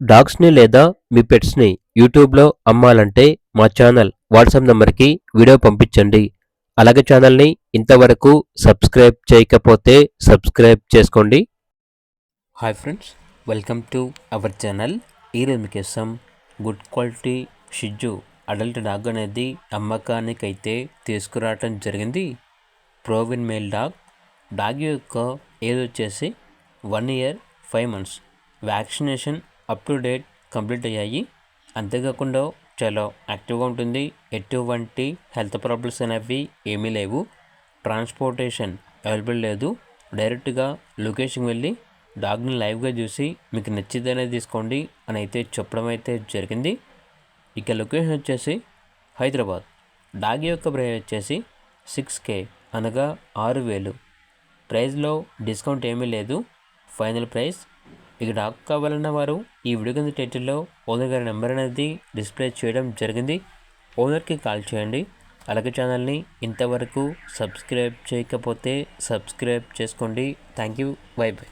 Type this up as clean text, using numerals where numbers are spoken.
డాగ్స్‌ని లేదా మీ పెట్స్‌ని యూట్యూబ్‌లో అమ్మాలంటే మా ఛానల్ వాట్సాప్ నంబర్‌కి వీడియో పంపించండి. అలాగే ఛానల్‌ని ఇంతవరకు సబ్స్క్రైబ్ చేయకపోతే సబ్స్క్రైబ్ చేసుకోండి. Hi friends, welcome to our channel. ఈరోజు మీకోసం గుడ్ క్వాలిటీ షిట్జు అడల్ట్ డాగ్ అనేది అమ్మకానికైతే తీసుకురావటం జరిగింది. ప్రోవిన్ మేల్ డాగ్ యొక్క ఏజ్ వచ్చేసి 1 year 5 months. Vaccination up to date complete అయ్యాయి. అంతేకాకుండా చాలా యాక్టివ్గా ఉంటుంది. ఎటువంటి హెల్త్ ప్రాబ్లమ్స్ అనేవి ఏమీ లేవు. ట్రాన్స్పోర్టేషన్ అవైలబుల్ లేదు. డైరెక్ట్గా లొకేషన్కి వెళ్ళి డాగ్ని లైవ్గా చూసి మీకు నచ్చితే అనేది తీసుకోండి అని అయితే చెప్పడం అయితే జరిగింది. ఇక లొకేషన్ వచ్చేసి హైదరాబాద్. డాగ్ యొక్క ప్రైస్ వచ్చేసి 6K అనగా 6,000. ప్రైస్లో డిస్కౌంట్ ఏమీ లేదు. Final price. ఇక డాగ్ కావాలన్న వారు ఈ వీడియో కింద టైటిల్లో ఓనర్ గారి నెంబర్ అనేది డిస్ప్లే చేయడం జరిగింది. ఓనర్కి కాల్ చేయండి. అలాగే ఛానల్ని ఇంతవరకు సబ్స్క్రైబ్ చేయకపోతే సబ్స్క్రైబ్ చేసుకోండి. Thank you. By by.